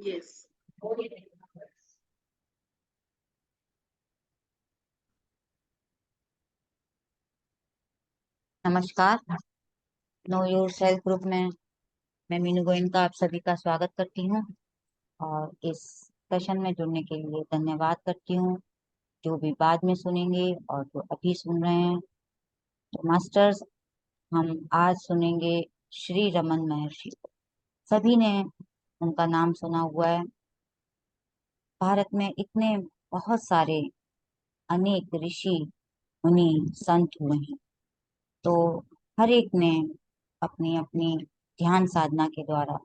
Yes. नमस्कार। Know your self group में मैं मीनू गोइन का आप सभी का स्वागत करती हूँ और इस सेशन में जुड़ने के लिए धन्यवाद करती हूँ। जो भी बाद में सुनेंगे और जो अभी सुन रहे हैं, तो मास्टर्स, हम आज सुनेंगे श्री रमन महर्षि को। सभी ने उनका नाम सुना हुआ है। भारत में इतने बहुत सारे अनेक ऋषि मुनि संत हुए हैं, तो हर एक ने अपनी अपनी ध्यान साधना के द्वारा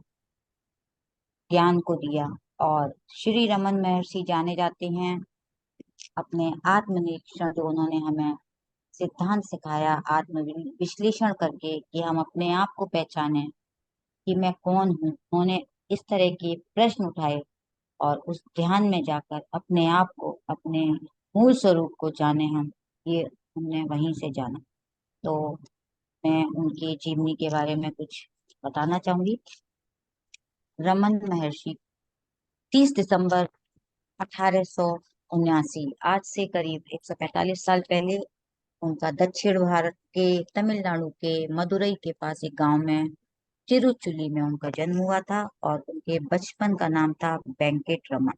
ज्ञान को दिया। और श्री रमन महर्षि जाने जाते हैं अपने आत्मनिरीक्षण, जो उन्होंने हमें सिद्धांत सिखाया आत्म विश्लेषण करके कि हम अपने आप को पहचाने कि मैं कौन हूँ। उन्होंने इस तरह के प्रश्न उठाए और उस ध्यान में जाकर अपने आप को, अपने मूल स्वरूप को जाने हम। ये हमने वहीं से जाना। तो मैं उनकी जीवनी के बारे में कुछ बताना चाहूंगी। रमन महर्षि 30 दिसंबर 1879, आज से करीब 145 साल पहले, उनका दक्षिण भारत के तमिलनाडु के मदुरई के पास एक गांव में तिरुचुली में उनका जन्म हुआ था। और उनके बचपन का नाम था वेंकट रमन।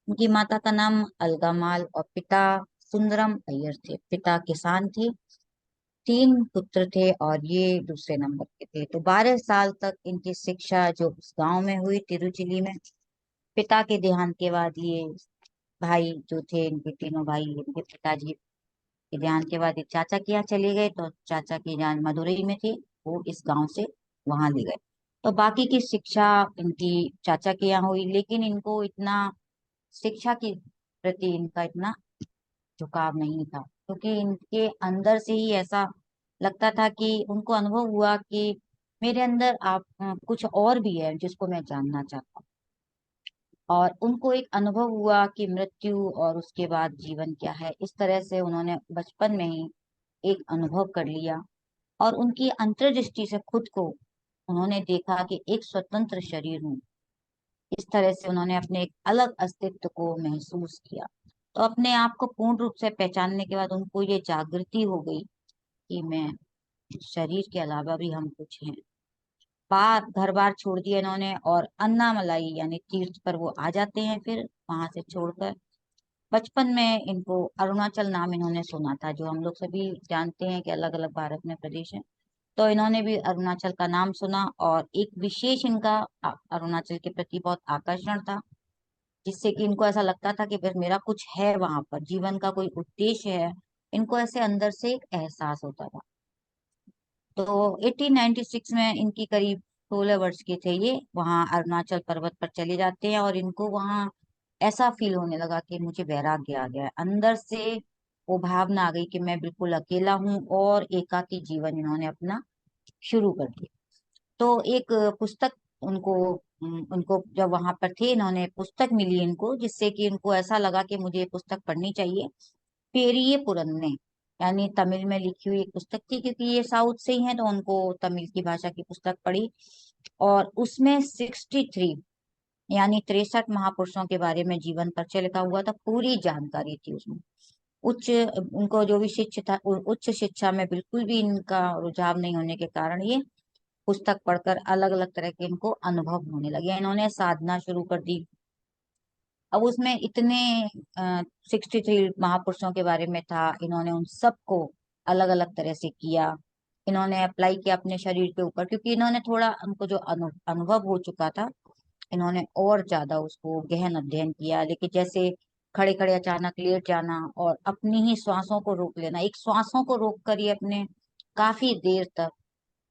उनकी माता का नाम अलगामाल और पिता सुंदरम अय्यर थे। पिता किसान थे। 3 पुत्र थे और ये दूसरे नंबर के थे। तो 12 साल तक इनकी शिक्षा जो उस गांव में हुई तिरुचिली में। पिता के देहांत के बाद ये भाई जो थे, इनके तीनों भाई, इनके पिताजी के देहांत के बाद एक चाचा के यहाँ चले गए। तो चाचा की जान मदुरई में थी, वो इस गांव से वहां ले गए। तो बाकी की शिक्षा इनकी चाचा के यहाँ हुई, लेकिन इनको इतना शिक्षा के प्रति इनका इतना झुकाव नहीं था, क्योंकि इनके अंदर से ही ऐसा लगता था कि उनको अनुभव हुआ कि मेरे अंदर आप कुछ और भी है जिसको मैं जानना चाहता हूँ। और उनको एक अनुभव हुआ कि मृत्यु और उसके बाद जीवन क्या है। इस तरह से उन्होंने बचपन में ही एक अनुभव कर लिया। और उनकी अंतर्दृष्टि से खुद को उन्होंने देखा कि एक स्वतंत्र शरीर हूँ। इस तरह से उन्होंने अपने एक अलग अस्तित्व को महसूस किया। तो अपने आप को पूर्ण रूप से पहचानने के बाद उनको ये जागृति हो गई कि मैं, शरीर के अलावा भी हम कुछ हैं। बार घर बार छोड़ दिया इन्होंने और अन्नामलाई यानी तीर्थ पर वो आ जाते हैं। फिर वहां से छोड़कर बचपन में इनको अरुणाचल नाम इन्होंने सुना था, जो हम लोग सभी जानते हैं कि अलग अलग भारत में प्रदेश है। तो इन्होंने भी अरुणाचल का नाम सुना और एक विशेष इनका अरुणाचल के प्रति बहुत आकर्षण था, जिससे कि इनको ऐसा लगता था कि बस मेरा कुछ है वहां पर, जीवन का कोई उद्देश्य है। इनको ऐसे अंदर से एक एहसास होता था। तो 1896 में इनकी करीब 16 वर्ष के थे ये, वहाँ अरुणाचल पर्वत पर चले जाते हैं और इनको वहाँ ऐसा फील होने लगा कि मुझे वैराग्य आ गया है अंदर से। वो भावना आ गई कि मैं बिल्कुल अकेला हूँ और एकाकी जीवन इन्होंने अपना शुरू कर दिया। तो एक पुस्तक उनको उनको जब वहां पर थे, इन्होंने पुस्तक मिली इनको, जिससे कि इनको ऐसा लगा कि मुझे ये पुस्तक पढ़नी चाहिए। पेरिये पुरन्ने, यानी तमिल में लिखी हुई एक पुस्तक थी, क्योंकि ये साउथ से ही है तो उनको तमिल की भाषा की पुस्तक पढ़ी। और उसमें 63 यानी 63 महापुरुषों के बारे में जीवन परिचय लिखा हुआ था, पूरी जानकारी थी उसमें। उच्च उनको जो भी शिक्षा था, उच्च शिक्षा में बिल्कुल भी इनका रुझाव नहीं होने के कारण ये पुस्तक पढ़कर अलग अलग तरह के इनको अनुभव होने लगे। इन्होंने साधना शुरू कर दी। अब उसमें इतने 63 महापुरुषों के बारे में था, इन्होंने उन सबको अलग अलग तरह से किया। इन्होंने अप्लाई किया अपने शरीर के ऊपर, क्योंकि इन्होंने थोड़ा, उनको जो अनुभव हो चुका था, इन्होंने और ज्यादा उसको गहन अध्ययन किया। लेकिन जैसे खड़े खड़े अचानक लेट जाना और अपनी ही श्वासों को रोक लेना, एक श्वासों को रोक कर ये अपने काफी देर तक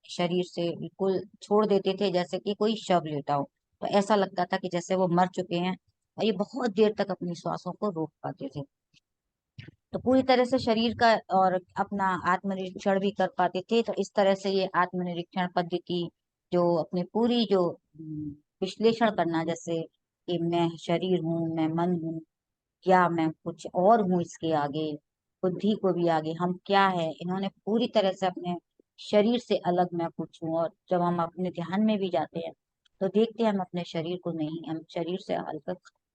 शरीर से बिल्कुल छोड़ देते थे, जैसे कि कोई शव लेटा हो। तो ऐसा लगता था कि जैसे वो मर चुके हैं, और ये बहुत देर तक अपनी श्वासों को रोक पाते थे। तो पूरी तरह से शरीर का और अपना आत्मनिरीक्षण भी कर पाते थे। तो इस तरह से ये आत्मनिरीक्षण पद्धति, जो अपनी पूरी जो विश्लेषण करना, जैसे कि मैं शरीर हूँ, मैं मन हूँ, क्या मैं कुछ और हूँ इसके आगे, बुद्धि को भी आगे, हम क्या है, इन्होंने पूरी तरह से अपने शरीर से अलग मैं कुछ हूँ। और जब हम अपने ध्यान में भी जाते हैं तो देखते हैं हम अपने शरीर को, नहीं, हम शरीर से हल्का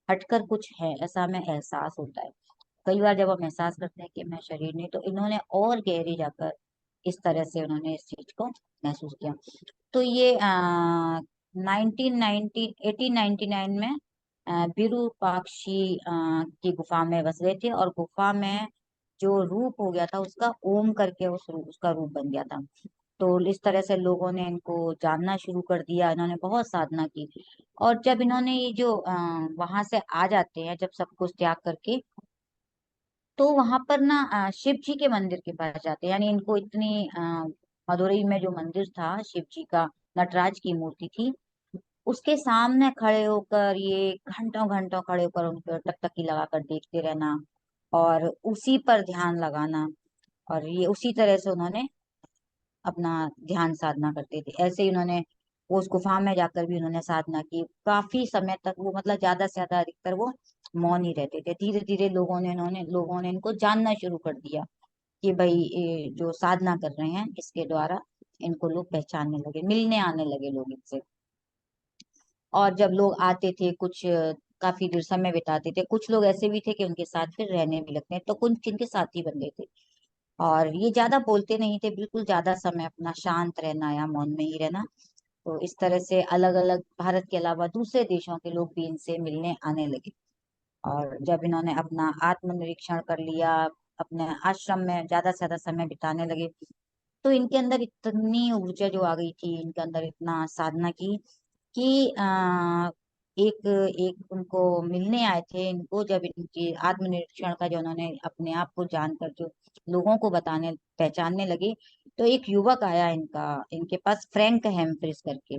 हटकर कुछ है, ऐसा हमें एहसास होता है। कई बार जब हम एहसास करते हैं कि मैं शरीर नहीं, तो इन्होंने और गहरे जाकर इस तरह से उन्होंने इस चीज को महसूस किया। तो ये 1899 में विरूपाक्षी की गुफा में बस रहे थे, और गुफा में जो रूप हो गया था उसका, ओम करके उसका रूप बन गया था। तो इस तरह से लोगों ने इनको जानना शुरू कर दिया, इन्होंने बहुत साधना की। और जब इन्होंने ये जो वहां से आ जाते हैं, जब सब कुछ त्याग करके, तो वहां पर ना शिव जी के मंदिर के पास जाते हैं। यानी इनको इतनी मदुरई में जो मंदिर था शिव जी का, नटराज की मूर्ति थी, उसके सामने खड़े होकर ये घंटों घंटों खड़े होकर उनके टकटकी लगाकर देखते रहना, और उसी पर ध्यान लगाना। और ये उसी तरह से उन्होंने अपना ध्यान साधना करते थे। ऐसे ही उन्होंने वो उस गुफा में जाकर भी उन्होंने साधना की काफी समय तक। वो मतलब ज्यादा से ज्यादा अधिकतर वो मौन ही रहते थे। धीरे धीरे लोगों ने इनको जानना शुरू कर दिया कि भाई ये जो साधना कर रहे हैं, इसके द्वारा इनको लोग पहचानने लगे, मिलने आने लगे लोग इनसे। और जब लोग आते थे, कुछ काफी देर समय बिताते थे, कुछ लोग ऐसे भी थे कि उनके साथ फिर रहने भी लगते हैं, तो कुछ इनके साथी बन गए थे। और ये ज्यादा बोलते नहीं थे, बिल्कुल ज्यादा समय अपना शांत रहना या मौन में ही रहना। तो इस तरह से अलग अलग भारत के अलावा दूसरे देशों के लोग भी इनसे मिलने आने लगे। और जब इन्होंने अपना आत्मनिरीक्षण कर लिया, अपने आश्रम में ज्यादा से ज्यादा समय बिताने लगे, तो इनके अंदर इतनी ऊर्जा जो आ गई थी, इनके अंदर इतना साधना की कि एक एक उनको मिलने आए थे। इनको जब इनकी आत्मनिरीक्षण का जो उन्होंने अपने आप को जानकर जो लोगों को बताने पहचानने लगे, तो एक युवक आया इनका, इनके पास, फ्रैंक हेम्फ्रिस करके।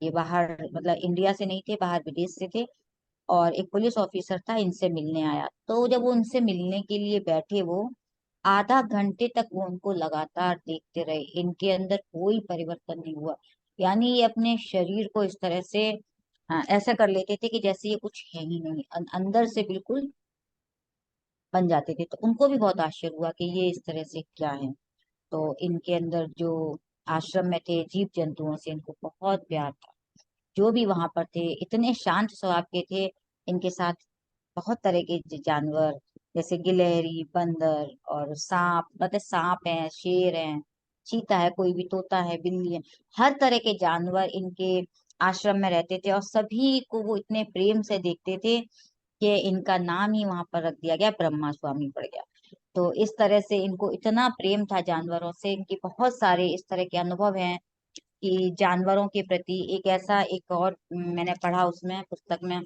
ये बाहर, मतलब इंडिया से नहीं थे, बाहर विदेश से थे। और एक पुलिस ऑफिसर था, इनसे मिलने आया। तो जब वो उनसे मिलने के लिए बैठे, वो आधा घंटे तक वो उनको लगातार देखते रहे, इनके अंदर कोई परिवर्तन नहीं हुआ। यानी ये अपने शरीर को इस तरह से ऐसा कर लेते थे कि जैसे ये कुछ है ही नहीं, अंदर से बिल्कुल बन जाते थे। तो उनको भी बहुत आश्चर्य हुआ कि ये इस तरह से क्या है। तो इनके अंदर जो आश्रम में थे जीव जंतुओं से इनको बहुत प्यार था। जो भी वहां पर थे इतने शांत स्वभाव के थे। इनके साथ बहुत तरह के जानवर, जैसे गिलहरी, बंदर और सांप, मतलब सांप है, शेर है, चीता है, कोई भी तोता है, बिल्ली है, हर तरह के जानवर इनके आश्रम में रहते थे। और सभी को वो इतने प्रेम से देखते थे कि इनका नाम ही वहां पर रख दिया गया, ब्रह्मा स्वामी पड़ गया। तो इस तरह से इनको इतना प्रेम था जानवरों से। इनके बहुत सारे इस तरह के अनुभव हैं कि जानवरों के प्रति एक ऐसा, एक और मैंने पढ़ा उसमें पुस्तक में,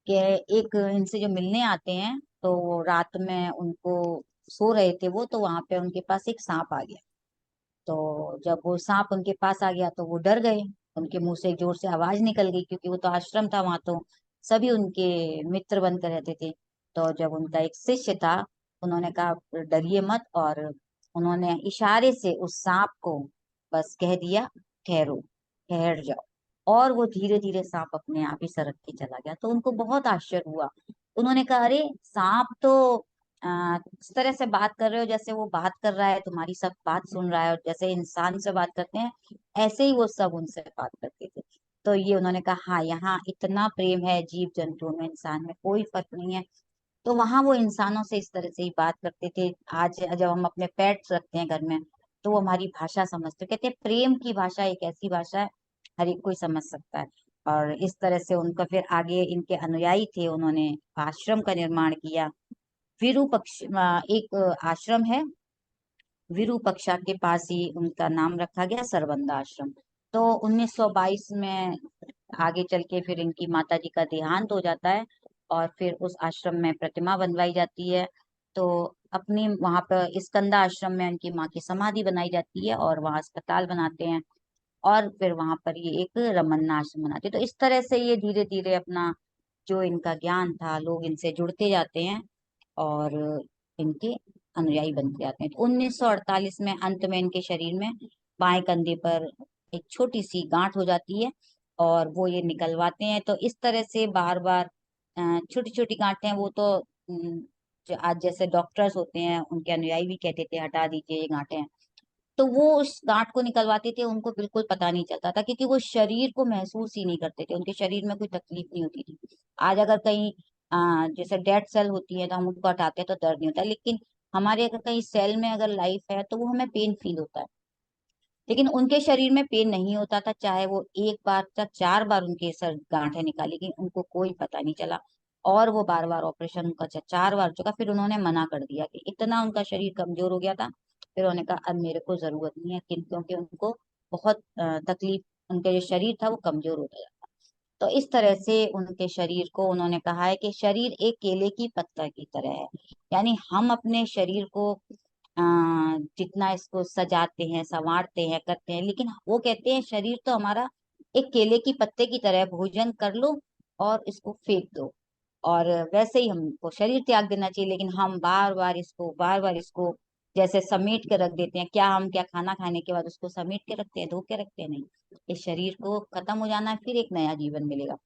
कि एक इनसे जो मिलने आते हैं, तो वो रात में उनको, सो रहे थे वो, तो वहां पे उनके पास एक सांप आ गया। तो जब वो सांप उनके पास आ गया तो वो डर गए। उनके मुंह से एक जोर से आवाज निकल गई, क्योंकि वो तो आश्रम था, वहां तो सभी उनके मित्र बनकर रहते थे। तो जब उनका एक शिष्य था, उन्होंने कहा डरिए मत, और उन्होंने इशारे से उस सांप को बस कह दिया, ठहरो, ठहर जाओ। और वो धीरे धीरे सांप अपने आप ही सरक के चला गया। तो उनको बहुत आश्चर्य हुआ। उन्होंने कहा, अरे सांप तो इस तरह से बात कर रहे हो जैसे वो बात कर रहा है, तुम्हारी सब बात सुन रहा है, और जैसे इंसान से बात करते हैं ऐसे ही वो सब उनसे बात करते थे। तो ये उन्होंने कहा, हाँ, यहाँ इतना प्रेम है जीव जंतुओं में, इंसान में कोई फर्क नहीं है। तो वहां वो इंसानों से इस तरह से ही बात करते थे। आज जब हम अपने पेट्स रखते हैं घर में, तो वो हमारी भाषा समझते, कहते हैं प्रेम की भाषा एक ऐसी भाषा है, हर एक कोई समझ सकता है। और इस तरह से उनका फिर आगे, इनके अनुयायी थे, उन्होंने आश्रम का निर्माण किया। विरूपक्ष एक आश्रम है, विरूपक्षा के पास ही उनका नाम रखा गया सरबंदा आश्रम। तो 1922 में आगे चल के फिर इनकी माता जी का देहांत हो जाता है, और फिर उस आश्रम में प्रतिमा बनवाई जाती है। तो अपनी वहां पर स्कंदा आश्रम में उनकी माँ की समाधि बनाई जाती है, और वहां अस्पताल बनाते हैं। और फिर वहां पर ये एक रमन्ना आश्रम बनाते हैं। तो इस तरह से ये धीरे धीरे अपना जो इनका ज्ञान था, लोग इनसे जुड़ते जाते हैं, और इनके अनुयायी बनते जाते हैं। तो 1948 में अंत में इनके शरीर में बाएं कंधे पर एक छोटी सी गांठ हो जाती है, और वो ये निकलवाते हैं। तो इस तरह से बार बार छोटी छोटी गांठें, वो तो जो आज जैसे डॉक्टर्स होते हैं, उनके अनुयायी भी कहते थे हटा दीजिए ये गांठें। तो वो उस गांठ को निकलवाते थे, उनको बिल्कुल पता नहीं चलता था, क्योंकि वो शरीर को महसूस ही नहीं करते थे, उनके शरीर में कोई तकलीफ नहीं होती थी। आज अगर कहीं जैसे डेड सेल होती है तो हम उनको हटाते हैं तो दर्द नहीं होता, लेकिन हमारे अगर कहीं सेल में अगर लाइफ है तो वो हमें पेन फील होता है। लेकिन उनके शरीर में पेन नहीं होता था, चाहे वो एक बार या 4 बार उनके सर गांठें निकाली, लेकिन उनको कोई पता नहीं चला। और वो बार बार ऑपरेशन उनका 4 बार चुका, फिर उन्होंने मना कर दिया कि इतना उनका शरीर कमजोर हो गया था। फिर उन्होंने कहा अब मेरे को जरूरत नहीं है, क्योंकि उनको बहुत तकलीफ, उनका जो शरीर था वो कमजोर होता जाता। तो इस तरह से उनके शरीर को उन्होंने कहा है कि शरीर एक केले की पत्ता की तरह है। यानी हम अपने शरीर को आ, जितना इसको सजाते हैं, संवारते हैं, करते हैं, लेकिन वो कहते हैं शरीर तो हमारा एक केले की पत्ते की तरह है, भोजन कर लो और इसको फेंक दो। और वैसे ही हमको शरीर त्याग देना चाहिए, लेकिन हम बार बार इसको जैसे समेट के रख देते हैं। क्या हम क्या खाना खाने के बाद उसको समेट के रखते हैं, धो के रखते हैं? नहीं। इस शरीर को खत्म हो जाना है, फिर एक नया जीवन मिलेगा।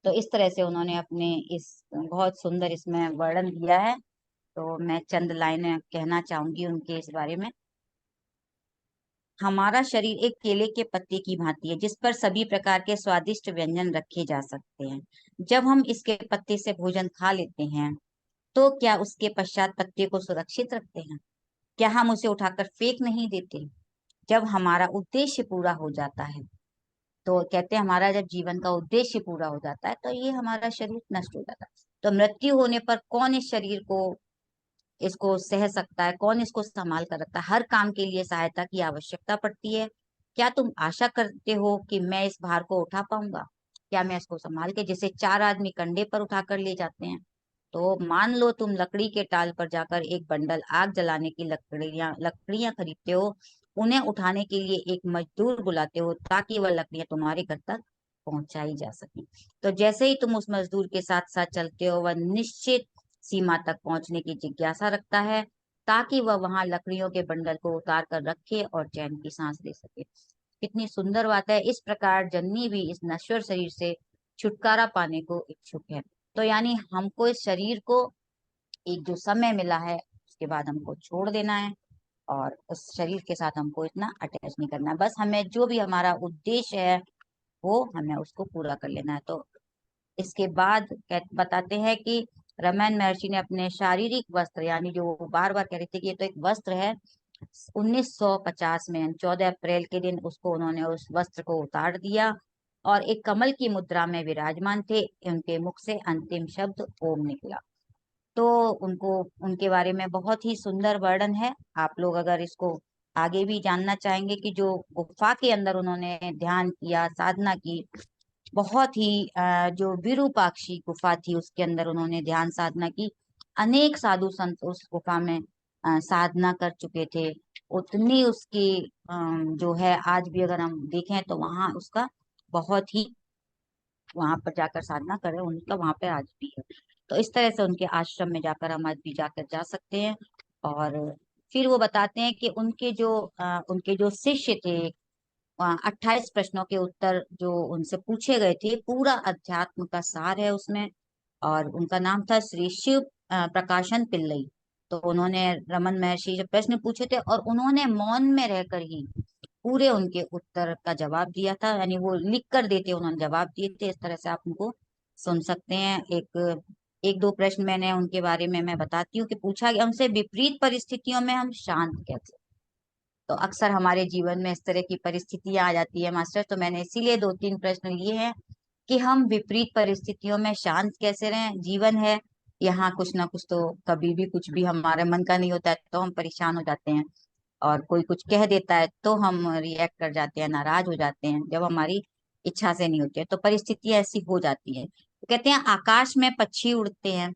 तो इस तरह से उन्होंने अपने इस बहुत सुंदर इसमें वर्णन दिया है। तो मैं चंद लाइनें कहना चाहूंगी उनके इस बारे में। हमारा शरीर एक केले के पत्ते की भांति है, जिस पर सभी प्रकार के स्वादिष्ट व्यंजन रखे जा सकते हैं। जब हम इसके पत्ते से भोजन खा लेते हैं, तो क्या उसके पश्चात पत्ते को सुरक्षित रखते हैं? क्या हम उसे उठाकर फेंक नहीं देते? जब हमारा उद्देश्य पूरा हो जाता है, तो कहते हैं हमारा जब जीवन का उद्देश्य पूरा हो जाता है तो ये हमारा शरीर नष्ट हो जाता है। तो मृत्यु होने पर कौन इस शरीर को, इसको सह सकता है? कौन इसको संभाल कर रखता है? हर काम के लिए सहायता की आवश्यकता पड़ती है। क्या तुम आशा करते हो कि मैं इस भार को उठा पाऊंगा? क्या मैं इसको संभाल के, जैसे 4 आदमी कंधे पर उठाकर ले जाते हैं, तो मान लो तुम लकड़ी के टाल पर जाकर एक बंडल आग जलाने की लकड़ियां लकड़ियां खरीदते हो, उन्हें उठाने के लिए एक मजदूर बुलाते हो ताकि वह लकड़ियां तुम्हारे घर तक पहुंचाई जा सके। तो जैसे ही तुम उस मजदूर के साथ साथ चलते हो, वह निश्चित सीमा तक पहुंचने की जिज्ञासा रखता है, ताकि वह वहां लकड़ियों के बंडल को उतार कर रखे और चैन की सांस ले सके। कितनी सुंदर बात है। इस प्रकार जननी भी इस नश्वर शरीर से छुटकारा पाने को इच्छुक है। तो यानी हमको इस शरीर को एक जो समय मिला है उसके बाद हमको छोड़ देना है, और उस शरीर के साथ हमको इतना अटैच नहीं करना है। बस हमें जो भी हमारा उद्देश्य है वो हमें उसको पूरा कर लेना है। तो इसके बाद बताते हैं कि रामायण महर्षि ने अपने शारीरिक वस्त्र, यानी जो बार बार कह रहे थे कि ये तो एक वस्त्र है, 1950 में 14 अप्रैल के दिन उसको उन्होंने उस वस्त्र को उतार दिया और एक कमल की मुद्रा में विराजमान थे। उनके मुख से अंतिम शब्द ओम निकला। तो उनको, उनके बारे में बहुत ही सुंदर वर्णन है। आप लोग अगर इसको आगे भी जानना चाहेंगे कि जो गुफा के अंदर उन्होंने ध्यान किया, साधना की, बहुत ही जो विरूपाक्षी गुफा थी उसके अंदर उन्होंने ध्यान साधना की। अनेक साधु संत उस गुफा में साधना कर चुके थे। उतनी उसकी जो है आज भी अगर हम देखें तो वहाँ उसका बहुत ही, वहां पर जाकर साधना करें उनका वहां पे आज भी है। तो इस तरह से उनके आश्रम में जाकर हम आज भी जाकर जा सकते हैं। और फिर वो बताते हैं कि उनके जो शिष्य थे, 28 प्रश्नों के उत्तर जो उनसे पूछे गए थे, पूरा अध्यात्म का सार है उसमें। और उनका नाम था श्री शिव प्रकाशन पिल्लई। तो उन्होंने, रमन महर्षि जब प्रश्न पूछे थे और उन्होंने मौन में रहकर ही पूरे उनके उत्तर का जवाब दिया था, यानी वो लिख कर देते उन्होंने जवाब दिए थे। इस तरह से आप उनको सुन सकते हैं। एक एक दो प्रश्न मैंने उनके बारे में मैं बताती हूँ कि पूछा गया उनसे, विपरीत परिस्थितियों में हम शांत कैसे? तो अक्सर हमारे जीवन में इस तरह की परिस्थितियां आ जाती है मास्टर, तो मैंने इसीलिए 2-3 प्रश्न लिए हैं कि हम विपरीत परिस्थितियों में शांत कैसे रहें। जीवन है, यहाँ कुछ ना कुछ तो कभी भी कुछ भी हमारे मन का नहीं होता है तो हम परेशान हो जाते हैं, और कोई कुछ कह देता है तो हम रिएक्ट कर जाते हैं, नाराज हो जाते हैं, जब हमारी इच्छा से नहीं होती है तो परिस्थितियां ऐसी हो जाती है। तो कहते हैं आकाश में पक्षी उड़ते हैं,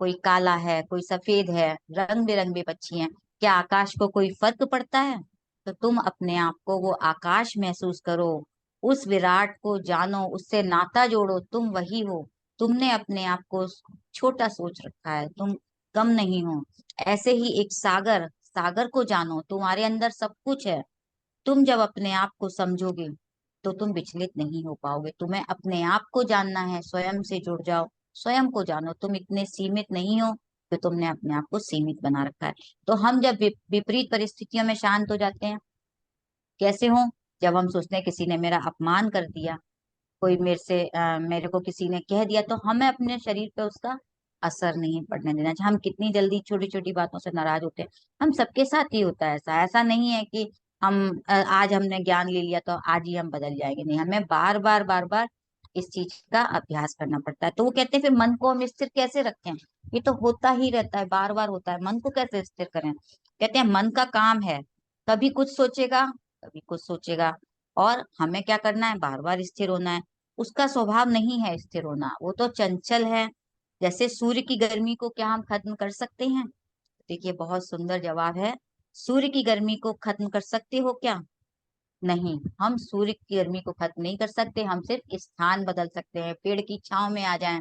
कोई काला है कोई सफेद है, रंग बिरंगे पक्षी हैं, क्या आकाश को कोई फर्क पड़ता है? तो तुम अपने आप को वो आकाश महसूस करो, उस विराट को जानो, उससे नाता जोड़ो, तुम वही हो। तुमने अपने आप को छोटा सोच रखा है, तुम कम नहीं हो। ऐसे ही एक सागर, सागर को जानो, तुम्हारे अंदर सब कुछ है। तुम जब अपने आप को समझोगे तो तुम विचलित नहीं हो पाओगे। तुम्हें अपने आप को जानना है, स्वयं से जुड़ जाओ, स्वयं को जानो, तुम इतने सीमित नहीं हो तो तुमने अपने आप को सीमित बना रखा है। तो हम जब विपरीत परिस्थितियों में शांत हो जाते हैं, कैसे हो? जब हम सोचते हैं किसी ने मेरा अपमान कर दिया, कोई मेरे को किसी ने कह दिया, तो हमें अपने शरीर पे उसका असर नहीं पड़ने देना चाहिए। हम कितनी जल्दी छोटी छोटी बातों से नाराज होते हैं। हम सबके साथ ही होता है ऐसा। ऐसा नहीं है कि आज हमने ज्ञान ले लिया तो आज ही हम बदल जाएंगे। नहीं, हमें बार बार बार बार इस चीज का अभ्यास करना पड़ता है। तो वो कहते हैं फिर मन को हम स्थिर कैसे रखें? ये तो होता ही रहता है, बार बार होता है, मन को कैसे स्थिर करें? कहते हैं मन का काम है, कभी कुछ सोचेगा, कभी कुछ सोचेगा, और हमें क्या करना है? बार बार स्थिर होना है। उसका स्वभाव नहीं है स्थिर होना, वो तो चंचल है। जैसे सूर्य की गर्मी को क्या हम खत्म कर सकते हैं? देखिए, बहुत सुंदर जवाब है। सूर्य की गर्मी को खत्म कर सकते हो क्या? नहीं, हम सूर्य की गर्मी को खत्म नहीं कर सकते। हम सिर्फ स्थान बदल सकते हैं, पेड़ की छांव में आ जाएं।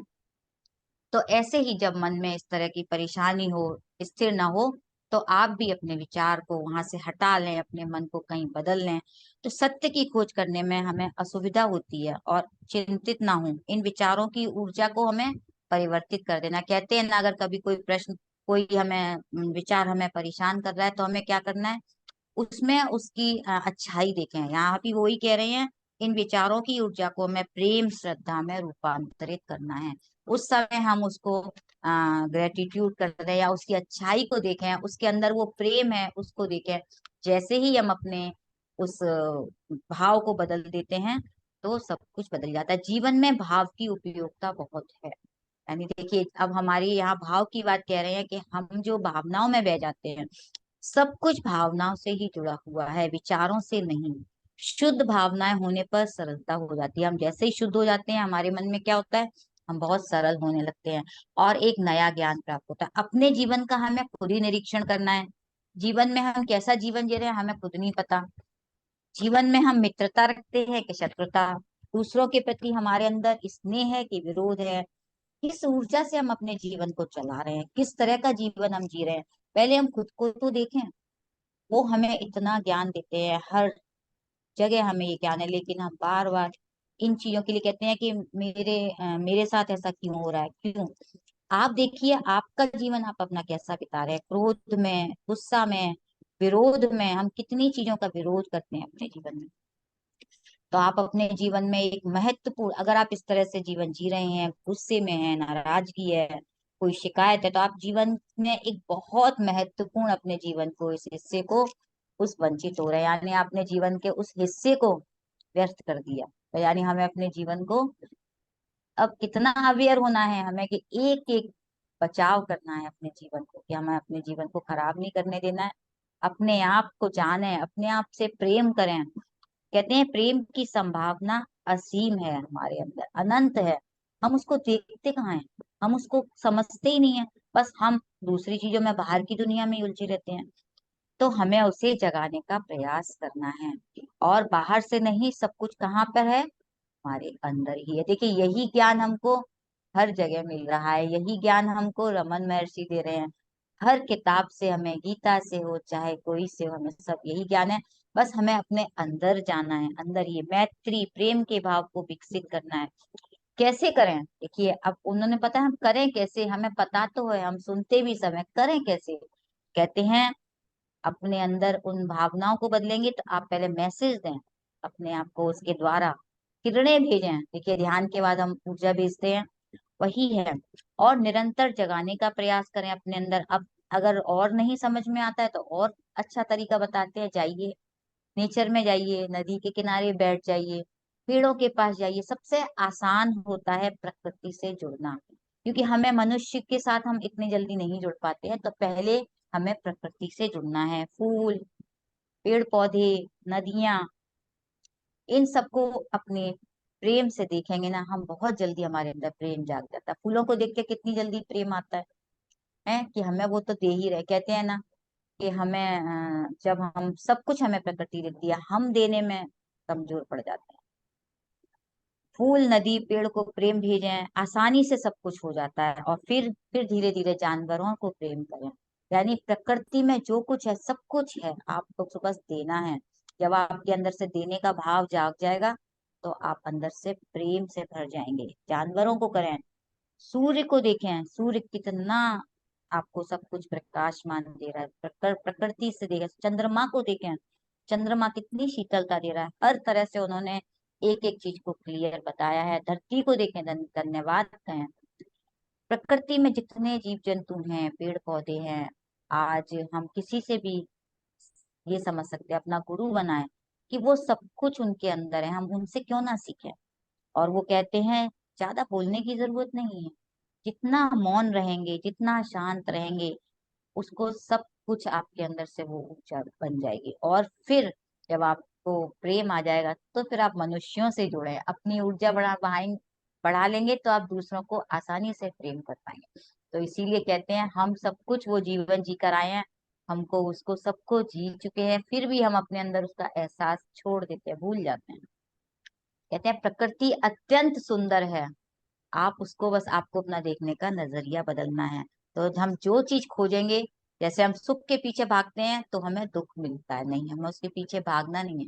तो ऐसे ही जब मन में इस तरह की परेशानी हो, स्थिर ना हो, तो आप भी अपने विचार को वहां से हटा लें, अपने मन को कहीं बदल लें। तो सत्य की खोज करने में हमें असुविधा होती है, और चिंतित ना हो, इन विचारों की ऊर्जा को हमें परिवर्तित कर देना। कहते हैं ना, अगर कभी कोई प्रश्न, कोई विचार हमें परेशान कर रहा है, तो हमें क्या करना है? उसमें उसकी अच्छाई देखें। यहाँ भी वही कह रहे हैं, इन विचारों की ऊर्जा को हमें प्रेम श्रद्धा में रूपांतरित करना है। उस समय हम उसको ग्रेटिट्यूड कर दें, या उसकी अच्छाई को देखें, उसके अंदर वो प्रेम है उसको देखें। जैसे ही हम अपने उस भाव को बदल देते हैं, तो सब कुछ बदल जाता है। जीवन में भाव की उपयोगिता बहुत है। यानी देखिए, अब हमारी यहाँ भाव की बात कह रहे हैं कि हम जो भावनाओं में बह जाते हैं, सब कुछ भावनाओं से ही जुड़ा हुआ है, विचारों से नहीं। शुद्ध भावनाएं होने पर सरलता हो जाती है। हम जैसे ही शुद्ध हो जाते हैं, हमारे मन में क्या होता है? हम बहुत सरल होने लगते हैं, और एक नया ज्ञान प्राप्त होता है। अपने जीवन का हमें खुद ही निरीक्षण करना है। जीवन में हम कैसा जीवन जी रहे हैं, हमें खुद नहीं पता। जीवन में हम मित्रता रखते हैं कि शत्रुता? दूसरों के प्रति हमारे अंदर स्नेह है कि विरोध है? किस ऊर्जा से हम अपने जीवन को चला रहे हैं, किस तरह का जीवन हम जी रहे हैं? पहले हम खुद को तो देखें। वो हमें इतना ज्ञान देते हैं, हर जगह हमें ये ज्ञान है, लेकिन हम बार बार इन चीजों के लिए कहते हैं कि मेरे साथ ऐसा क्यों हो रहा है, क्यों? आप देखिए, आपका जीवन आप अपना कैसा बिता रहे हैं? क्रोध में, गुस्सा में, विरोध में। हम कितनी चीजों का विरोध करते हैं अपने जीवन में। तो आप अपने जीवन में एक महत्वपूर्ण, अगर आप इस तरह से जीवन जी रहे हैं, गुस्से में है, नाराजगी है, कोई शिकायत है, तो आप जीवन में एक बहुत महत्वपूर्ण अपने जीवन को, इस हिस्से को उस वंचित हो रहे हैं। यानी आपने जीवन के उस हिस्से को व्यर्थ कर दिया। तो यानी हमें अपने जीवन को अब कितना अवेयर होना है हमें, कि एक एक बचाव करना है अपने जीवन को, कि हमें अपने जीवन को खराब नहीं करने देना है। अपने आप को जाने, अपने आप से प्रेम करें। कहते हैं प्रेम की संभावना असीम है, हमारे अंदर अनंत है। हम उसको देखते कहाँ हैं? हम उसको समझते ही नहीं है। बस हम दूसरी चीजों में, बाहर की दुनिया में ही उलझे रहते हैं। तो हमें उसे जगाने का प्रयास करना है। और बाहर से नहीं, सब कुछ कहाँ पर है? हमारे अंदर ही है। देखिए, यही ज्ञान हमको हर जगह मिल रहा है, यही ज्ञान हमको रमन महर्षि दे रहे हैं। हर किताब से, हमें गीता से हो चाहे कोई से हो, हमें सब यही ज्ञान है। बस हमें अपने अंदर जाना है, अंदर ये मैत्री प्रेम के भाव को विकसित करना है। कैसे करें? देखिए, अब उन्होंने पता है हम करें कैसे, हमें पता तो है, हम सुनते भी सब है, करें कैसे? कहते हैं अपने अंदर उन भावनाओं को बदलेंगे, तो आप पहले मैसेज दें अपने आप को, उसके द्वारा किरणें भेजें। देखिए, ध्यान के बाद हम ऊर्जा भेजते हैं, वही है। और निरंतर जगाने का प्रयास करें अपने अंदर। अब अगर और नहीं समझ में आता है, तो और अच्छा तरीका बताते हैं, जाइए नेचर में, जाइए नदी के किनारे बैठ जाइए, पेड़ों के पास जाइए। सबसे आसान होता है प्रकृति से जुड़ना, क्योंकि हमें मनुष्य के साथ हम इतनी जल्दी नहीं जुड़ पाते हैं। तो पहले हमें प्रकृति से जुड़ना है। फूल, पेड़ पौधे, नदियां, इन सबको अपने प्रेम से देखेंगे ना, हम बहुत जल्दी हमारे अंदर प्रेम जाग जाता है। फूलों को देख के कितनी जल्दी प्रेम आता है कि हमें वो तो दे ही रहे। कहते हैं ना कि हमें जब हम सब कुछ हमें प्रकृति देती है, हम देने में कमजोर पड़ जाते हैं। फूल, नदी, पेड़ को प्रेम भेजें, आसानी से सब कुछ हो जाता है। और फिर धीरे धीरे जानवरों को प्रेम करें। यानी प्रकृति में जो कुछ है, सब कुछ है, आपको तो बस देना है। जब आपके अंदर से देने का भाव जाग जाएगा, तो आप अंदर से प्रेम से भर जाएंगे। जानवरों को करें, सूर्य को देखें, सूर्य कितना आपको सब कुछ प्रकाशमान दे रहा है, प्रकृति से देगा। चंद्रमा को देखें, चंद्रमा कितनी शीतलता दे रहा है, हर तरह से उन्होंने एक एक चीज को क्लियर बताया है। धरती को देखें, धन्यवाद कहें। प्रकृति में जितने जीव जंतु हैं, पेड़ पौधे हैं, आज हम किसी से भी ये समझ सकते हैं, अपना गुरु बनाए कि वो सब कुछ उनके अंदर है, हम उनसे क्यों ना सीखें। और वो कहते हैं ज्यादा बोलने की जरूरत नहीं है, जितना मौन रहेंगे, जितना शांत रहेंगे, उसको सब कुछ आपके अंदर से वो ऊर्जा बन जाएगी। और फिर जब आपको प्रेम आ जाएगा तो फिर आप मनुष्यों से जुड़े, अपनी ऊर्जा बढ़ा लेंगे तो आप दूसरों को आसानी से प्रेम कर पाएंगे। तो इसीलिए कहते हैं हम सब कुछ वो जीवन जी कर आए हैं, हमको उसको सबको जी चुके हैं, फिर भी हम अपने अंदर उसका एहसास छोड़ देते हैं, भूल जाते हैं। कहते हैं प्रकृति अत्यंत सुंदर है, आप उसको बस, आपको अपना देखने का नजरिया बदलना है। तो हम जो चीज खोजेंगे, जैसे हम सुख के पीछे भागते हैं तो हमें दुख मिलता है, नहीं, हमें उसके पीछे भागना नहीं है,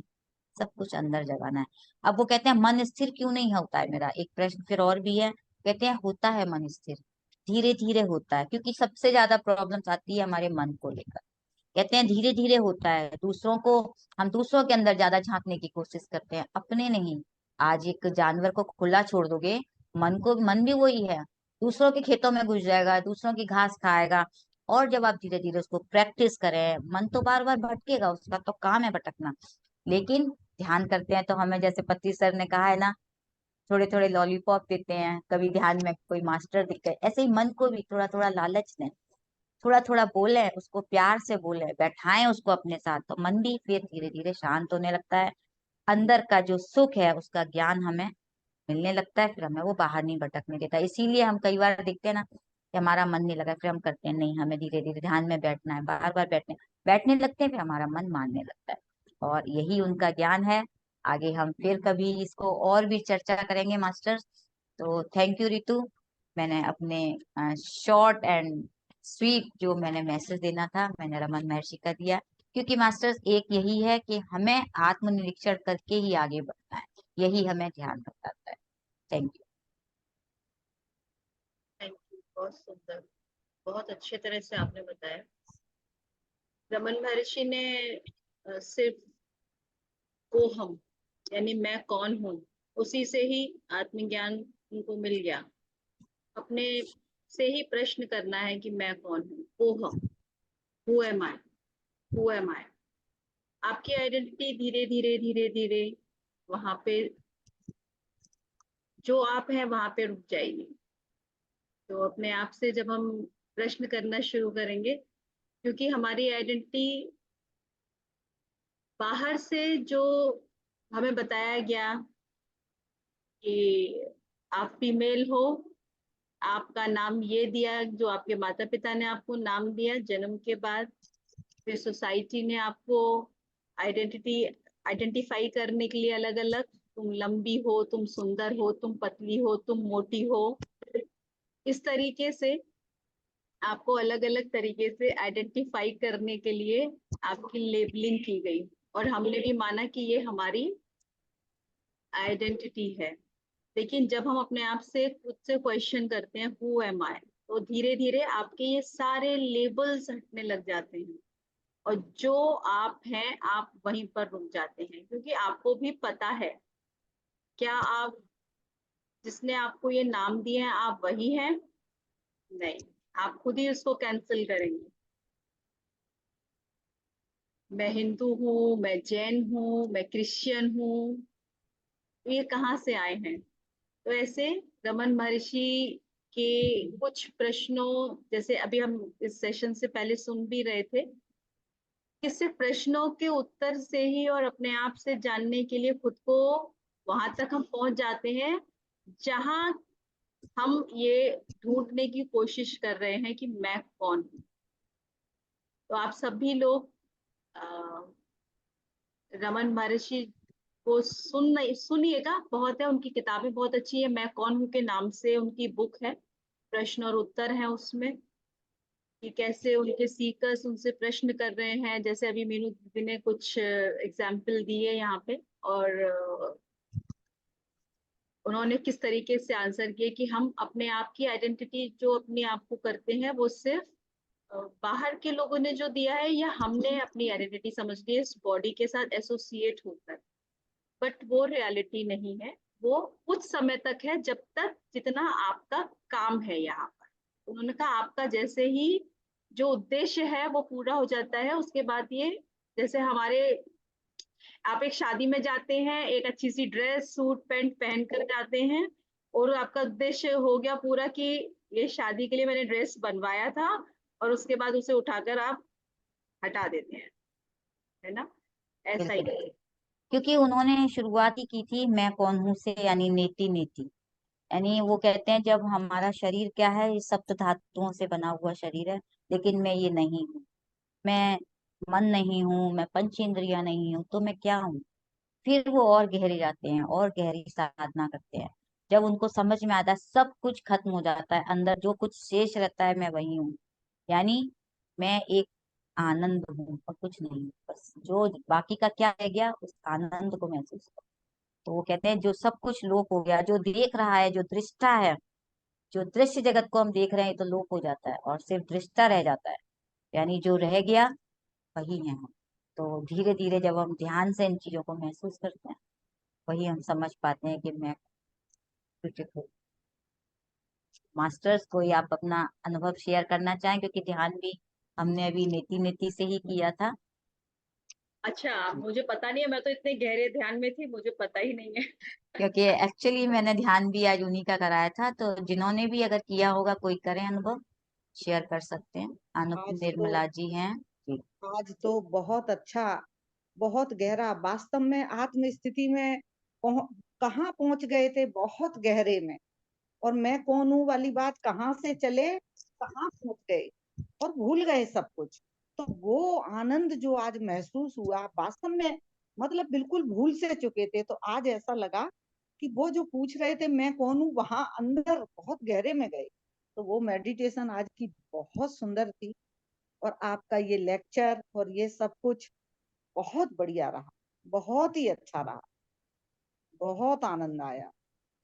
सब कुछ अंदर जगाना है। अब वो कहते हैं मन स्थिर क्यों नहीं होता है, मेरा एक प्रश्न फिर और भी है। कहते हैं होता है मन स्थिर, धीरे धीरे होता है, क्योंकि सबसे ज्यादा प्रॉब्लम्स आती है हमारे मन को लेकर। कहते हैं धीरे धीरे होता है, दूसरों को, हम दूसरों के अंदर ज्यादा झांकने की कोशिश करते हैं, अपने नहीं। आज एक जानवर को खुला छोड़ दोगे, मन भी वही है, दूसरों के खेतों में घुस जाएगा, दूसरों की घास खाएगा। और जब आप धीरे धीरे उसको प्रैक्टिस करें, मन तो बार बार भटकेगा, उसका तो काम है भटकना, लेकिन ध्यान करते हैं तो हमें, जैसे पति सर ने कहा है ना, थोड़े थोड़े लॉलीपॉप देते हैं, कभी ध्यान में कोई मास्टर दिख गए, ऐसे ही मन को भी थोड़ा थोड़ा लालच दें, थोड़ा थोड़ा बोले उसको, प्यार से बोले, बैठाएं उसको अपने साथ, तो मन भी फिर धीरे धीरे शांत होने लगता है। अंदर का जो सुख है उसका ज्ञान हमें मिलने लगता है, फिर हमें वो बाहर नहीं भटकने देता। इसीलिए हम कई बार देखते हैं ना कि हमारा मन नहीं लगा, फिर हम करते हैं नहीं, हमें धीरे धीरे ध्यान में बैठना है, बार बार बैठने लगते हैं, फिर हमारा मन मानने लगता है। और यही उनका ज्ञान है। आगे हम फिर कभी इसको और भी चर्चा करेंगे मास्टर्स। तो थैंक यू रितु, मैंने अपने शॉर्ट एंड स्वीट जो मैंने मैसेज देना था, मैंने रमन महर्षि का दिया। क्योंकि मास्टर्स एक यही है कि हमें आत्मनिरीक्षण करके ही आगे बढ़ना है, यही हमें ध्यान बताता है। Thank you. थैंक यू, बहुत सुंदर, बहुत अच्छे तरह से आपने बताया। रमन महर्षि ने सिर्फ को हम, यानी मैं कौन हूँ, उसी से ही आत्मज्ञान उनको मिल गया। अपने से ही प्रश्न करना है कि मैं कौन हूँ, को हम, who am I, who am I. आपकी आइडेंटिटी धीरे धीरे धीरे धीरे वहां पे, जो आप हैं वहां पे रुक जाएगी। तो अपने आप से जब हम प्रश्न करना शुरू करेंगे, क्योंकि हमारी आइडेंटिटी बाहर से जो हमें बताया गया कि आप फीमेल हो, आपका नाम ये दिया, जो आपके माता पिता ने आपको नाम दिया जन्म के बाद, फिर सोसाइटी ने आपको आइडेंटिटी आइडेंटिफाई करने के लिए अलग अलग, तुम लंबी हो, तुम सुंदर हो, तुम पतली हो, तुम मोटी हो, इस तरीके से आपको अलग अलग तरीके से आइडेंटिफाई करने के लिए आपकी लेबलिंग की गई। और हमने भी माना कि ये हमारी आइडेंटिटी है। लेकिन जब हम अपने आप से खुद से क्वेश्चन करते हैं हु एम आई, तो धीरे धीरे आपके ये सारे लेबल्स हटने लग जाते हैं, और जो आप हैं आप वहीं पर रुक जाते हैं, क्योंकि आपको भी पता है क्या आप, जिसने आपको ये नाम दिए हैं, आप वही हैं? नहीं, आप खुद ही उसको कैंसिल करेंगे। मैं हिंदू हूँ, मैं जैन हूँ, मैं क्रिश्चियन हूँ, ये कहाँ से आए हैं? तो ऐसे रमन महर्षि के कुछ प्रश्नों, जैसे अभी हम इस सेशन से पहले सुन भी रहे थे, कि सिर्फ प्रश्नों के उत्तर से ही और अपने आप से जानने के लिए खुद को वहां तक हम पहुंच जाते हैं, जहां हम ये ढूंढने की कोशिश कर रहे हैं कि मैं कौन हूँ। तो आप सभी लोग रमन महर्षि को सुनिएगा, बहुत है, उनकी किताबें बहुत अच्छी है। मैं कौन हूँ के नाम से उनकी बुक है, प्रश्न और उत्तर है उसमें, कि कैसे उनके सीकर्स उनसे प्रश्न कर रहे हैं, जैसे अभी मीनू दीदी ने कुछ एग्जाम्पल दिए यहाँ पे, और उन्होंने किस तरीके से आंसर किए कि हम अपने आप की आइडेंटिटी जो अपने आप को करते हैं वो सिर्फ बाहर के लोगों ने जो दिया है या हमने अपनी आइडेंटिटी समझ ली है, इस बॉडी के साथ एसोसिएट होकर, बट वो रियलिटी नहीं है। वो कुछ समय तक है, जब तक जितना आपका काम है यहाँ पर। उन्होंने कहा आपका जैसे ही जो उद्देश्य है वो पूरा हो जाता है, उसके बाद ये, जैसे हमारे, आप एक शादी में जाते हैं, एक अच्छी सी ड्रेस सूट पैंट पहन कर जाते हैं, और आपका उद्देश्य हो गया पूरा कि ये शादी के लिए मैंने ड्रेस बनवाया था, और उसके बाद उसे उठाकर आप हटा देते हैं, है ना? ऐसा ही बिल्कुल, है। क्योंकि उन्होंने शुरुआत ही की थी मैं कौन हूँ से, यानी नेति नेति। यानी वो कहते हैं जब हमारा शरीर क्या है, ये सप्त धातुओं से बना हुआ शरीर है, लेकिन मैं ये नहीं हूँ। मैं मन नहीं हूँ, मैं पंच इंद्रियां नहीं हूँ, तो मैं क्या हूँ? फिर वो और गहरे जाते हैं और गहरी साधना करते हैं। जब उनको समझ में आता है, सब कुछ खत्म हो जाता है, अंदर जो कुछ शेष रहता है मैं वही हूँ। यानी मैं एक आनंद हूँ और कुछ नहीं, बस जो बाकी का क्या रह गया, उस आनंद को महसूस करो। तो वो कहते हैं जो सब कुछ लोप हो गया, जो देख रहा है, जो दृष्टा है, जो दृश्य जगत को हम देख रहे हैं, ये तो लोप हो जाता है और सिर्फ दृष्टा रह जाता है। यानी जो रह गया वही है हम। तो धीरे धीरे जब हम ध्यान से इन चीजों को महसूस करते हैं, वही हम समझ पाते हैं कि मैं ब्यूटीफुल। मास्टर्स, कोई आप अपना अनुभव शेयर करना चाहें, क्योंकि ध्यान भी हमने अभी नीति नीति से ही किया था। अच्छा, मुझे पता नहीं है, मैं तो इतने गहरे ध्यान में थी, मुझे पता ही नहीं है। क्योंकि एक्चुअली मैंने ध्यान भी आज उन्हीं का कराया था, तो जिन्होंने भी अगर किया होगा, कोई करें अनुभव, शेयर कर सकते हैं। अनुप आज तो निर्मला जी हैं जी। आज तो बहुत अच्छा, बहुत गहरा, वास्तव में आत्म स्थिति में कहाँ पहुंच गए थे, बहुत गहरे में। और मैं कौन हूँ वाली बात कहाँ से चले कहाँ पहुंच गए और भूल गए सब कुछ। तो वो आनंद जो आज महसूस हुआ, वास्तव में मतलब बिल्कुल भूल से चुके थे, तो आज ऐसा लगा कि वो जो पूछ रहे थे मैं कौन हूँ, वहां अंदर बहुत गहरे में गए। तो वो मेडिटेशन आज की बहुत सुंदर थी। और आपका ये लेक्चर और ये सब कुछ बहुत बढ़िया रहा, बहुत ही अच्छा रहा, बहुत आनंद आया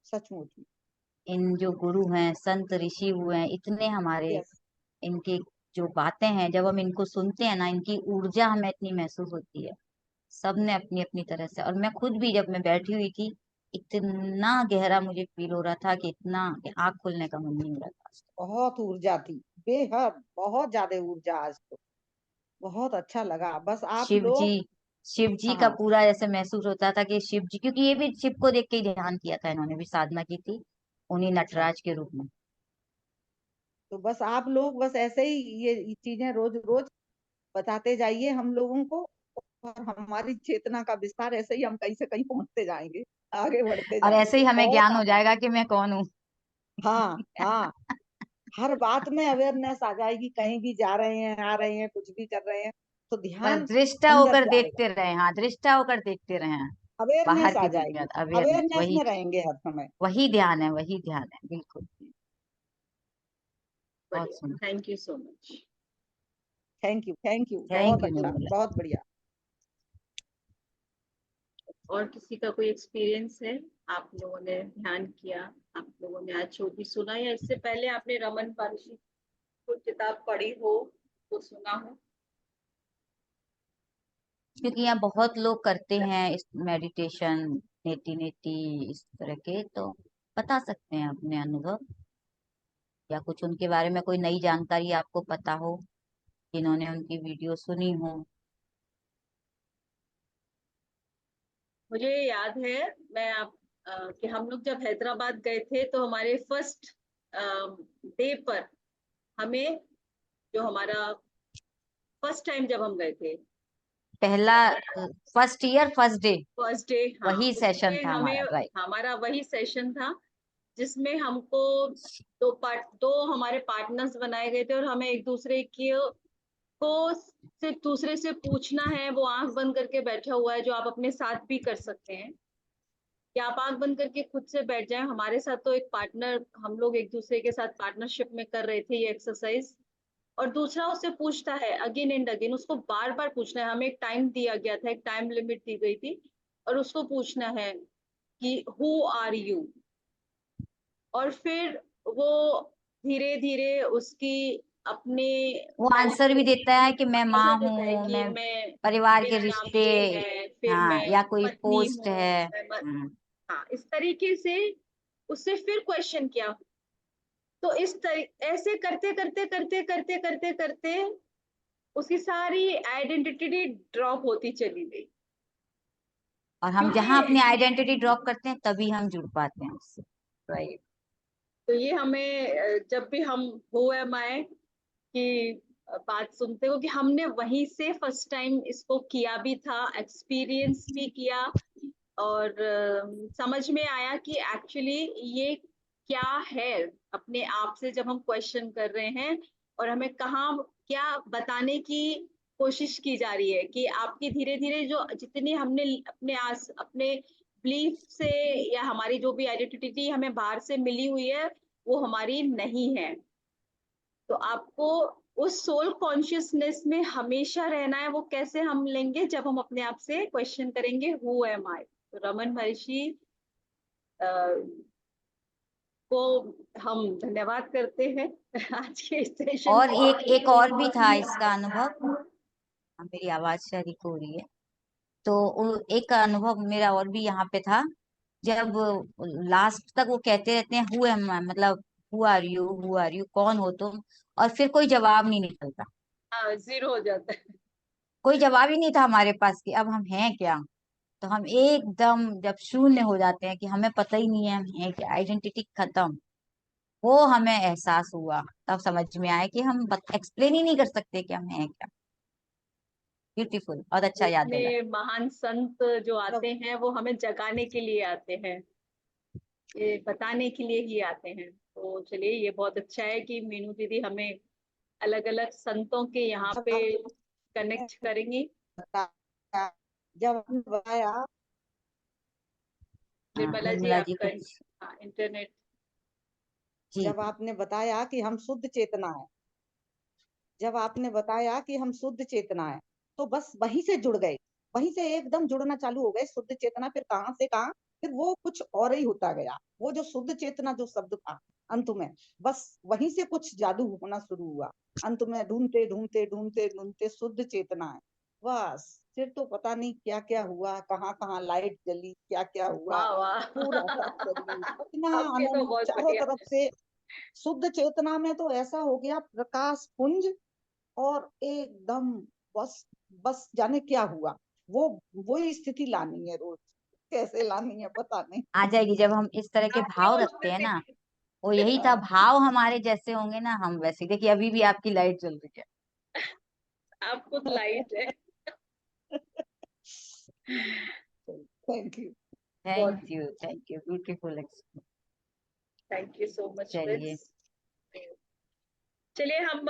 सचमुच में। इन जो गुरु हैं, संत ऋषि हुए हैं इतने हमारे, यस। इनकी जो बातें हैं, जब हम इनको सुनते हैं ना, इनकी ऊर्जा हमें इतनी महसूस होती है। सबने अपनी अपनी तरह से, और मैं खुद भी जब मैं बैठी हुई थी, इतना गहरा मुझे फील हो रहा था कि इतना कि आँख खोलने का मन नहीं हो रहा था। बहुत ऊर्जा थी, बेहद बहुत ज्यादा ऊर्जा आज तो। बहुत अच्छा लगा, बस आप शिव जी, लोग। शिव जी का हाँ। पूरा ऐसे महसूस होता था कि शिव जी, क्योंकि ये भी शिव को देख के ही ध्यान किया था, इन्होंने भी साधना की थी उन्हीं अच्छा, नटराज के रूप में। तो बस आप लोग बस ऐसे ही ये चीजें रोज रोज बताते जाइए हम लोगों को, और हमारी चेतना का विस्तार ऐसे ही हम कहीं से कहीं पहुंचते जाएंगे, आगे बढ़ते और ऐसे ही जाएंगे। हमें बहुत ज्ञान हो आनंद। जाएगा कि मैं कौन हूँ। हाँ हाँ, हर बात में अवेयरनेस आ जाएगी, कहीं भी जा रहे हैं आ रहे हैं कुछ भी कर रहे हैं तो बस ध्यान दृष्टा अंदर होकर जाएगा। देखते रहे, हाँ, दृष्टा होकर देखते रहे। बाहर अवेयरनेस आ की दुनिया, जाएगी, अवेयरनेस, अवेयरनेस वही में रहेंगे हर समय। वही ध्यान है, वही ध्यान है, बिल्कुल। बहुत बढ़िया, सुंदर। Thank you so much. Thank you, बहुत थैंक यू अच्छा, निर्मला। बहुत बढ़िया। और किसी का कोई एक्सपीरियंस है? आप लोगों ने ध्यान किया, आप लोगों ने आज जो भी सुना, या इससे पहले आपने रमन महर्षि कोई किताब पढ़ी हो, तो सुना हो? क्योंकि यहाँ बहुत लोग करते हैं इस मेडिटेशन, नेति नेति इस तरह के, तो बता सकते हैं अपने अनुभव, या कुछ उनके बारे में कोई नई जानकारी आपको पता हो, जिन्होंने उनकी वीडियो सुनी हो। मुझे याद है, मैं आप कि हम लोग जब हैदराबाद गए थे, तो हमारे फर्स्ट डे पर हमें, जो हमारा फर्स्ट टाइम जब हम गए थे, पहला, first year first day, first day, हाँ, वही सेशन उसमें था हमें, हमारा, राइट। हमारा वही सेशन था जिसमें हमको दो हमारे पार्टनर्स बनाए गए थे, और हमें एक दूसरे की को सिर्फ दूसरे से पूछना है। वो आंख बंद करके बैठा हुआ है, जो आप अपने साथ भी कर सकते हैं, कि आप आंख बंद करके खुद से बैठ जाएं। हमारे साथ तो एक पार्टनर, हम लोग एक दूसरे के साथ पार्टनरशिप में कर रहे थे ये एक्सरसाइज, और दूसरा उससे पूछता है अगेन एंड अगेन, उसको बार बार पूछना है। हमें एक टाइम दिया गया था, एक टाइम लिमिट दी गई थी, और उसको पूछना है कि हु आर यू। और फिर वो धीरे धीरे उसकी अपने वो आंसर भी देता है कि मैं माँ आंसर देता है हूँ, कि मैं मैं, परिवार के मेरा नाम रिश्ते, ये है, फिर हाँ, मैं या कोई पत्नी पोस्ट हूँ, है। हाँ, इस तरीके से उससे फिर क्वेश्चन किया। तो ऐसे करते करते करते करते करते करते उसकी सारी आइडेंटिटी ड्रॉप होती चली गई। और हम जहाँ अपनी क्योंकि आइडेंटिटी ड्रॉप करते हैं तभी हम जुड़ पाते हैं उससे। राइट, तो ये हमें जब भी हम हु एम आई की बात सुनते हो कि हमने वहीं से फर्स्ट टाइम इसको किया भी था, एक्सपीरियंस भी किया, और समझ में आया कि एक्चुअली ये क्या है। अपने आप से जब हम क्वेश्चन कर रहे हैं और हमें कहाँ क्या बताने की कोशिश की जा रही है कि आपकी धीरे धीरे जो जितनी हमने अपने बिलीफ से या हमारी जो भी आइडेंटिटी हमें बाहर से मिली हुई है वो हमारी नहीं है। तो आपको उस सोल कॉन्शियसनेस में हमेशा रहना है। वो कैसे हम लेंगे? जब हम अपने आप से क्वेश्चन करेंगे हु एम आई। तो रमन महर्षि को हम धन्यवाद करते हैं आज के सेशन और में। एक और भी था इसका अनुभव। मेरी आवाज शायद हो रही है। तो एक अनुभव मेरा और भी यहाँ पे था। जब लास्ट तक वो कहते रहते हैं हु एम आई, मतलब हु आर यू, कौन हो तुम, और फिर कोई जवाब नहीं निकलता। हाँ, जीरो हो जाता है। कोई जवाब ही नहीं था हमारे पास कि अब हम हैं क्या। तो हम एकदम जब शून्य हो जाते हैं कि हमें पता ही नहीं है हम हैं क्या, आइडेंटिटी खत्म, वो हमें एहसास हुआ। तब समझ में आया कि हम एक्सप्लेन ही नहीं कर सकते कि हम हैं क्या। ब्यूटीफुल, बहुत अच्छा याद इतने दिलाया। महान संत जो जब आते हैं वो हमें जगाने के लिए आते हैं, ये बताने के लिए ही आते हैं। तो चलिए, ये बहुत अच्छा है कि मीनू दीदी हमें अलग अलग संतों के यहाँ जब पे आपने कनेक्ट करेंगी। बताया जब आपने बताया हाँ, निर्मला जी निर्मला जी आपका कुछ। हाँ, इंटरनेट। जी। जब आपने बताया कि हम शुद्ध चेतना है, जब आपने बताया कि हम शुद्ध चेतना है, तो बस वहीं से जुड़ गए, वहीं से एकदम जुड़ना चालू हो गए। शुद्ध चेतना फिर कहाँ से कहाँ, फिर वो कुछ और ही होता गया। वो जो शुद्ध चेतना जो शब्द था अंत में, बस वहीं से कुछ जादू होना शुरू हुआ। अंत में ढूंढते ढूंढते ढूंढते ढूंढते शुद्ध चेतना है, बस फिर तो पता नहीं क्या क्या हुआ, कहाँ कहाँ लाइट जली, क्या क्या हुआ। वाह वाह पूरा सा शरीर इतना आपके तो आनंद, बहुत चारों बढ़िया। तरफ से शुद्ध चेतना में तो ऐसा हो गया प्रकाश पुंज। और एकदम बस, बस जाने क्या हुआ। वो वही स्थिति लानी है रोज, कैसे लानी है पता नहीं। आ जाएगी जब हम इस तरह के आपकी भाव वो रखते हैं स्थिति ना। वो यही था, हाँ, भाव हमारे जैसे होंगे ना हम वैसे। देखिए अभी भी आपकी लाइट जल रही है। आप खुद लाइट है। Thank you. बहुत, thank you, beautiful. Thank you so much चलिए। फ्रेंड्स। चलिए, हम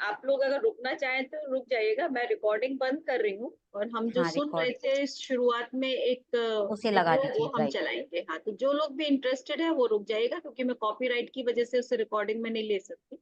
आप लोग अगर रुकना चाहें तो रुक जाइएगा, मैं रिकॉर्डिंग बंद कर रही हूँ। और हम जो हाँ, सुन रहे रिकॉर्ड थे शुरुआत में एक उसे लगा वीडियो, वो दीजिए, हम राइट। चलाएंगे। हाँ, तो जो लोग भी इंटरेस्टेड है वो रुक जाएगा, क्योंकि मैं कॉपीराइट की वजह से उसे रिकॉर्डिंग में नहीं ले सकती।